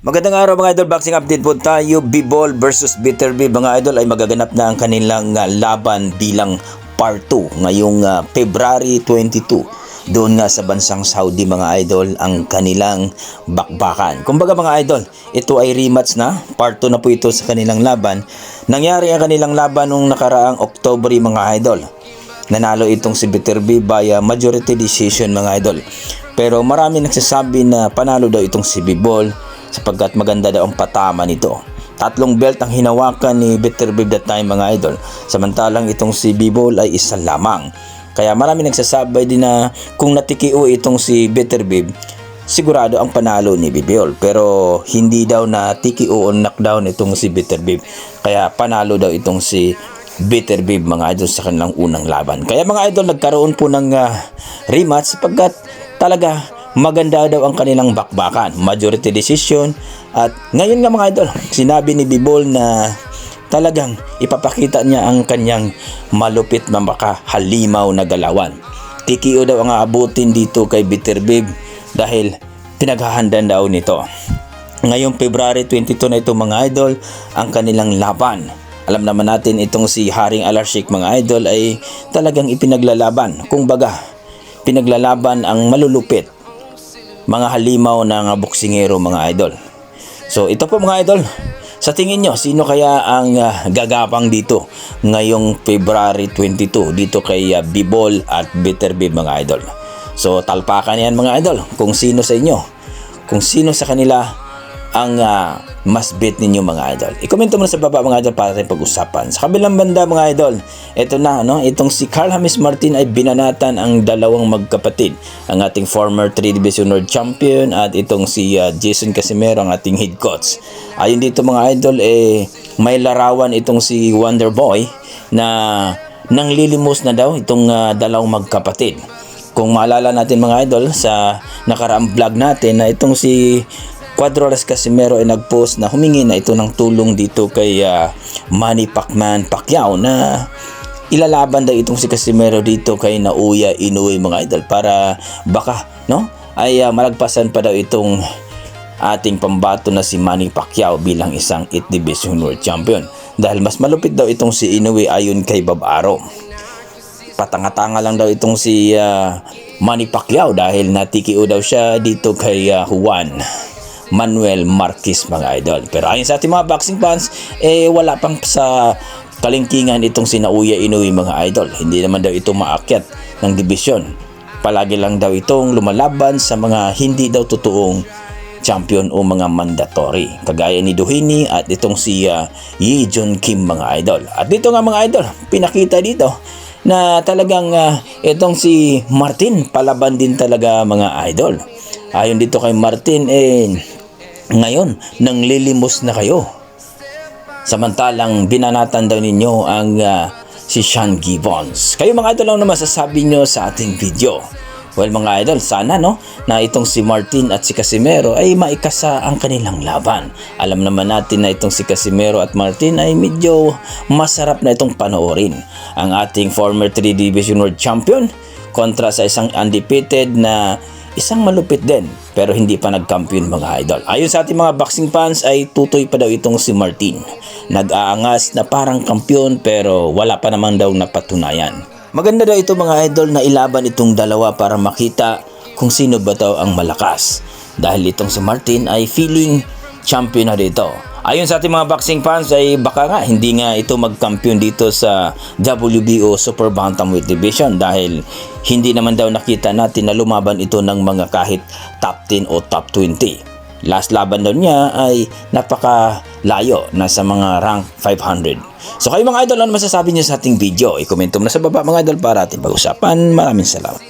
Magandang araw mga idol, boxing update po tayo. Bivol versus Beterbiev mga idol ay magaganap na ang kanilang laban bilang part 2 ngayong February 22. Doon nga sa bansang Saudi mga idol ang kanilang bakbakan. Kumbaga mga idol, ito ay rematch na, part 2 na po ito sa kanilang laban. Nangyari ang kanilang laban nung nakaraang October mga idol. Nanalo itong si Beterbiev via majority decision mga idol. Pero marami nagsasabi na panalo daw itong si Bivol sapagkat maganda daw ang patama nito. 3 belt ang hinawakan ni Beterbiev that time mga idol. Samantalang itong si Bivol ay isa lamang. Kaya marami nagsasabi din na kung natikio itong si Beterbiev, sigurado ang panalo ni Bivol. Pero hindi daw natikio o knockdown itong si Beterbiev. Kaya panalo daw itong si Beterbiev mga idol sa kanilang unang laban. Kaya mga idol nagkaroon po ng rematch sapagkat talaga maganda daw ang kanilang bakbakan, majority decision. At ngayon nga mga idol, sinabi ni Bivol na talagang ipapakita niya ang kanyang malupit na makahalimaw na galawan. TKO daw ang aabutin dito kay Beterbiev dahil pinaghahandaan daw nito. Ngayong February 22 na ito mga idol ang kanilang laban. Alam naman natin itong si Haring Alarcik mga idol ay talagang ipinaglalaban. Kung baga, pinaglalaban ang malulupit mga halimaw ng boksingero mga idol. So ito po mga idol, sa tingin nyo sino kaya ang gagapang dito ngayong February 22 dito kay Bivol at Beterbiev mga idol? So talpakan yan mga idol kung sino sa inyo, kung sino sa kanila ang mas bet ninyo mga idol. I-komento mo na sa baba mga idol para tayong pag-usapan. Sa kabilang banda mga idol, ito na itong si Carl James Martin ay binanatan ang dalawang magkapatid. Ang ating former 3 Division World Champion at itong si Jason Casimero ang ating head coach. Ayun dito mga idol may larawan itong si Wonder Boy na nanglilimos na daw itong dalawang magkapatid. Kung maalala natin mga idol sa nakaraang vlog natin na itong si Cuadrolas Casimero ay nagpost na humingi na ito ng tulong dito kay Manny Pacquiao na ilalaban daw itong si Casimero dito kay Naoya Inoue mga idol para baka ay malagpasan pa daw itong ating pambato na si Manny Pacquiao bilang isang 8 Division World Champion dahil mas malupit daw itong si Inoue ayon kay Bob Arum. Patanga-tanga lang daw itong si Manny Pacquiao dahil natikio daw siya dito kay Juan Manuel Marquez mga idol. Pero ayon sa ating mga boxing fans, wala pang sa kalingkingan itong si Naoya Inoue mga idol. Hindi naman daw ito maakyat ng division. Palagi lang daw itong lumalaban sa mga hindi daw totoong champion o mga mandatory. Kagaya ni Doheny at itong si Yi Jun Kim mga idol. At dito nga mga idol, pinakita dito na talagang itong si Martin palaban din talaga mga idol. Ayon dito kay Martin, ngayon, nanglilimos na kayo. Samantalang binanatan daw ninyo ang si Sean Gibbons. Kayo mga idol lang na masasabi nyo sa ating video. Well mga idol, sana na itong si Martin at si Casimero ay maikasa ang kanilang laban. Alam naman natin na itong si Casimero at Martin ay medyo masarap na itong panoorin. Ang ating former 3 Division World Champion kontra sa isang undefeated na isang malupit din pero hindi pa nag-champion mga idol. Ayon sa ating mga boxing fans ay tutoy pa daw itong si Martin. Nag-aangas na parang kampiyon pero wala pa naman daw napatunayan. Maganda daw ito mga idol na ilaban itong dalawa para makita kung sino ba daw ang malakas. Dahil itong si Martin ay feeling champion na dito. Ayon sa ating mga boxing fans ay baka nga hindi nga ito mag-champion dito sa WBO Super Bantamweight Division dahil hindi naman daw nakita natin na lumaban ito ng mga kahit top 10 o top 20. Last laban daw niya ay napakalayo, nasa mga rank 500. So kayo mga idol, ano masasabi niyo sa ating video? I-komento mo na sa baba mga idol para ating pag-usapan. Maraming salamat.